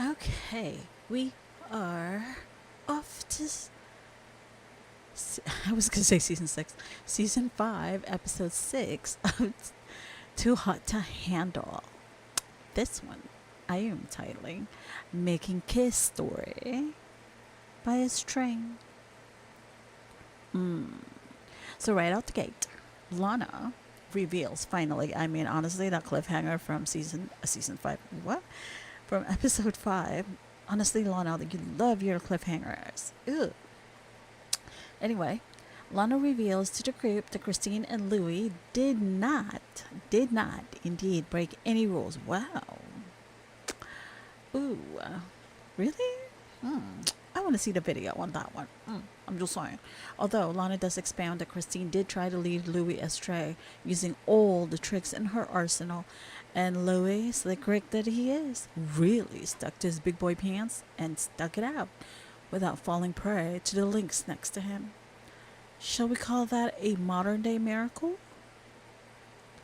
Okay, we are off to. I was gonna say season 6, season 5, episode 6 of Too Hot to Handle. This one I am titling Making KISS-tory by a String. So, right out the gate, Lana reveals finally. I mean, honestly, that cliffhanger from season 5. What? From episode 5. Honestly, Lana, you love your cliffhangers. Ew. Anyway, Lana reveals to the group that Christine and Louis did not indeed break any rules. Wow. Ooh. Really? I want to see the video on that one. I'm just saying. Although Lana does expound that Christine did try to lead Louis astray using all the tricks in her arsenal, and Louis, slick Rick that he is, really stuck to his big boy pants and stuck it out without falling prey to the lynx next to him. Shall we call that a modern day miracle?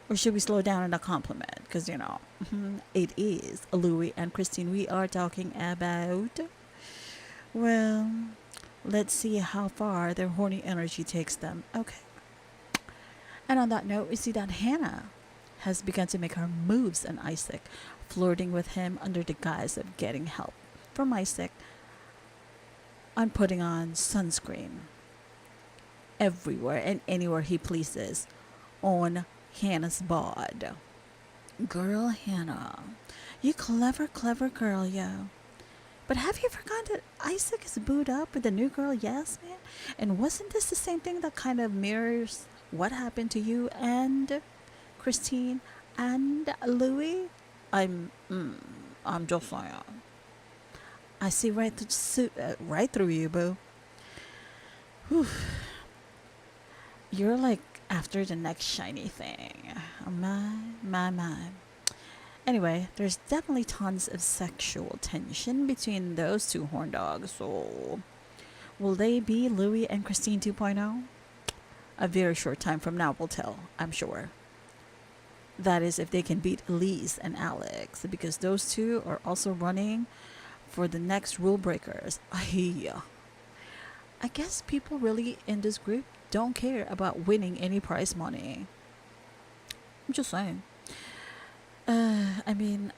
Or should we slow down in a compliment? Because, it is Louis and Christine we are talking about. Well, let's see how far their horny energy takes them. Okay. And on that note, we see that Hannah has begun to make her moves on Isaac, flirting with him under the guise of getting help from Isaac on putting on sunscreen everywhere and anywhere he pleases on Hannah's bod. Girl Hannah, you clever, clever girl, yo. But have you forgotten that Isaac is booed up with the new girl, Yasmin? And wasn't this the same thing that kind of mirrors what happened to you and Christine and Louis? I'm just saying. I see right through you, boo. Whew. You're like after the next shiny thing. My. Anyway, there's definitely tons of sexual tension between those two horn dogs, so will they be Louis and Christine 2.0? A very short time from now will tell, I'm sure. That is if they can beat Elise and Alex, because those two are also running for the next rule breakers. I guess people really in this group don't care about winning any prize money. I'm just saying. I mean,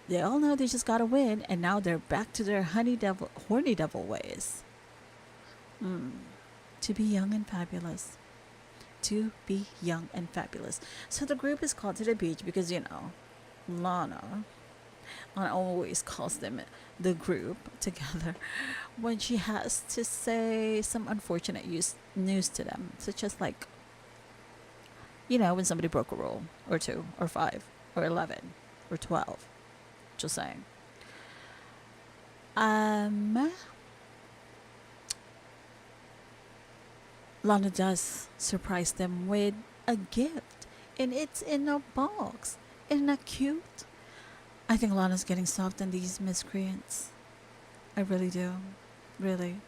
they all know they just gotta win, and now they're back to their horny devil ways. To be young and fabulous. To be young and fabulous. So the group is called to the beach because, Lana always calls them the group together when she has to say some unfortunate news to them, such as like, when somebody broke a rule, or 2, or 5, or 11, or 12. Just saying. Lana does surprise them with a gift, and it's in a box. Isn't that cute? I think Lana's getting soft on these miscreants. I really do. Really.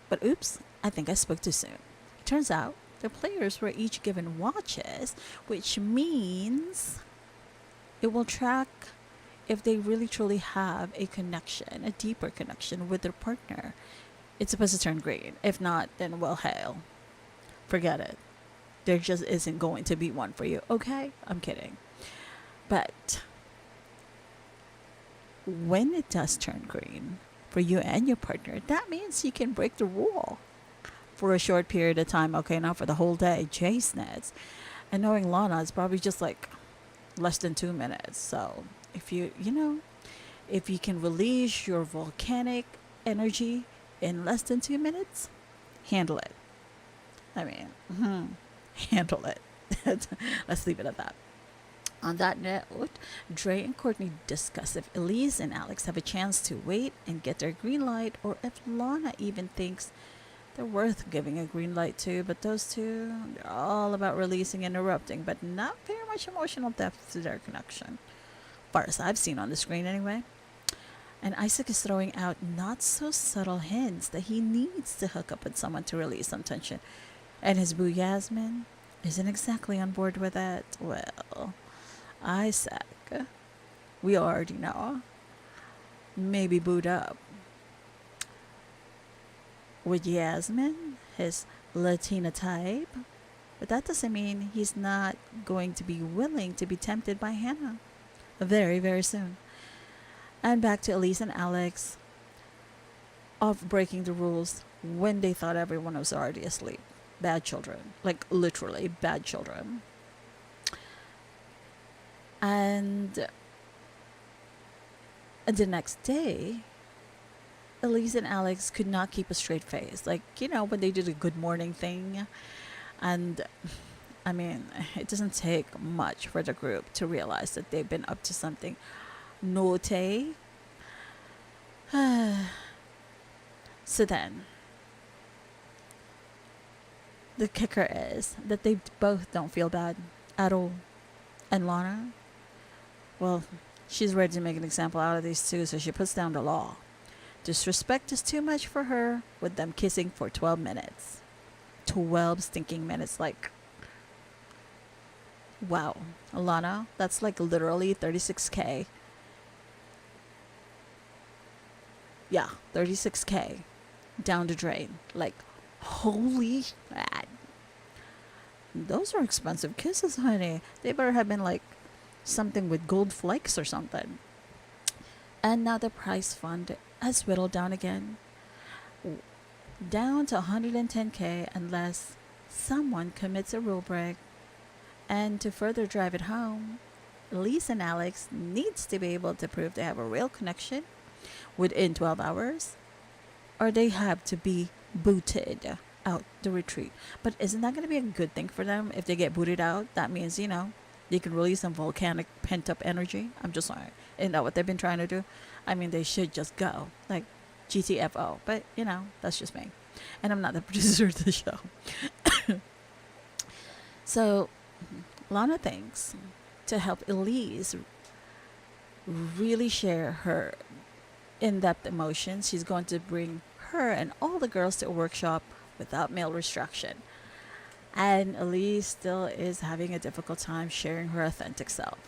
But oops, I think I spoke too soon. It turns out the players were each given watches, which means it will track if they really truly have a connection, a deeper connection with their partner. It's supposed to turn green. If not, then well, hell. Forget it. There just isn't going to be one for you, okay? I'm kidding. But when it does turn green for you and your partner, that means you can break the rule for a short period of time. Okay, not for the whole day. Jace nets. And knowing Lana, it's probably just like less than 2 minutes. So if if you can release your volcanic energy in less than 2 minutes, handle it. I mean, handle it. Let's leave it at that. On that note, Dre and Courtney discuss if Elise and Alex have a chance to wait and get their green light, or if Lana even thinks they're worth giving a green light to. But those two, they're all about releasing and erupting, but not very much emotional depth to their connection. Far as I've seen on the screen anyway. And Isaac is throwing out not so subtle hints that he needs to hook up with someone to release some tension. And his boo Yasmin isn't exactly on board with it. Well, Isaac, we already know. maybe boot up with Yasmin, his Latina type, but that doesn't mean he's not going to be willing to be tempted by Hannah very, very soon. And back to Elise and Alex of breaking the rules when they thought everyone was already asleep. Bad children. Like, literally, bad children. And the next day, Elise and Alex could not keep a straight face. Like, when they did a good morning thing. And, I mean, it doesn't take much for the group to realize that they've been up to something naughty. So then, the kicker is that they both don't feel bad at all. And Lana, well, she's ready to make an example out of these two, so she puts down the law. Disrespect is too much for her, with them kissing for 12 minutes. 12 stinking minutes, like, wow. Lana, that's like literally 36K. Yeah, 36K down the drain. Like, holy shit. Those are expensive kisses, honey. They better have been like something with gold flakes or something. And now the prize fund has whittled down again. Down to 110K unless someone commits a rule break. And to further drive it home, Elise and Alex needs to be able to prove they have a real connection within 12 hours, or they have to be booted out the retreat. But isn't that going to be a good thing for them if they get booted out? That means, they can release some volcanic pent-up energy. I'm just sorry. Isn't that what they've been trying to do? I mean, they should just go. Like, GTFO. But, that's just me. And I'm not the producer of the show. So, Lana thinks to help Elise really share her in-depth emotions, she's going to bring her and all the girls to a workshop without male restriction. And Elise still is having a difficult time sharing her authentic self.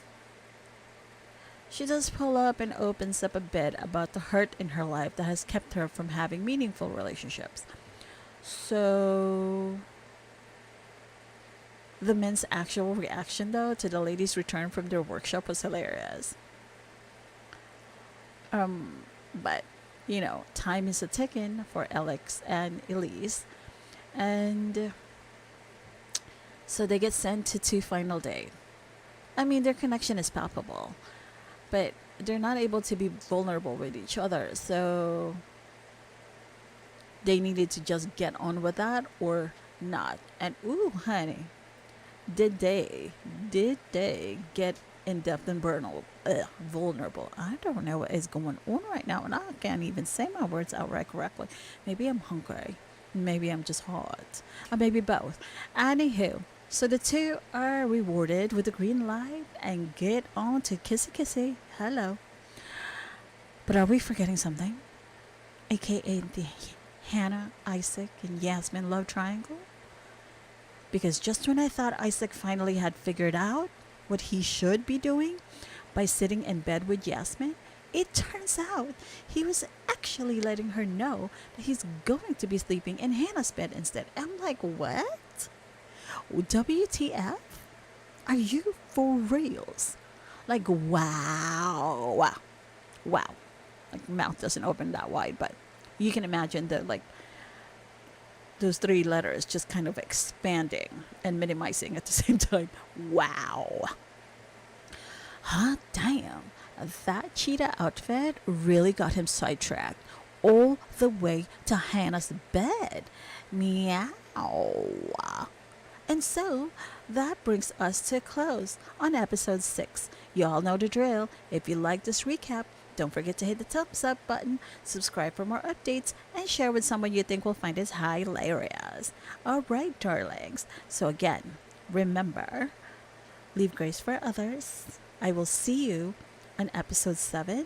She does pull up and opens up a bit about the hurt in her life that has kept her from having meaningful relationships. So, the men's actual reaction, though, to the ladies' return from their workshop was hilarious. But, time is a ticking for Alex and Elise. And so they get sent to 2 final date. I mean, their connection is palpable, but they're not able to be vulnerable with each other. So they needed to just get on with that or not. And ooh, honey, did they get in-depth and vulnerable? I don't know what is going on right now, and I can't even say my words outright correctly. Maybe I'm hungry. Maybe I'm just hot. Or maybe both. Anywho, so the two are rewarded with a green light and get on to kissy. Hello. But are we forgetting something? AKA the Hannah, Isaac, and Yasmin love triangle? Because just when I thought Isaac finally had figured out what he should be doing by sitting in bed with Yasmin, it turns out he was actually letting her know that he's going to be sleeping in Hannah's bed instead. I'm like, what? WTF? Are you for reals? Like, wow. Like, mouth doesn't open that wide, but you can imagine the, like, those 3 letters just kind of expanding and minimizing at the same time. Wow. Hot damn. That cheetah outfit really got him sidetracked all the way to Hannah's bed. Meow. And so that brings us to a close on episode 6. Y'all know the drill. If you like this recap, don't forget to hit the thumbs up button, subscribe for more updates, and share with someone you think will find this hilarious. Alright, darlings. So again, remember, leave grace for others. I will see you on episode 7.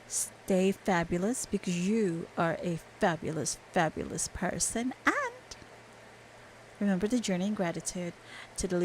Stay fabulous because you are a fabulous, fabulous person. And remember the journey in gratitude to deliver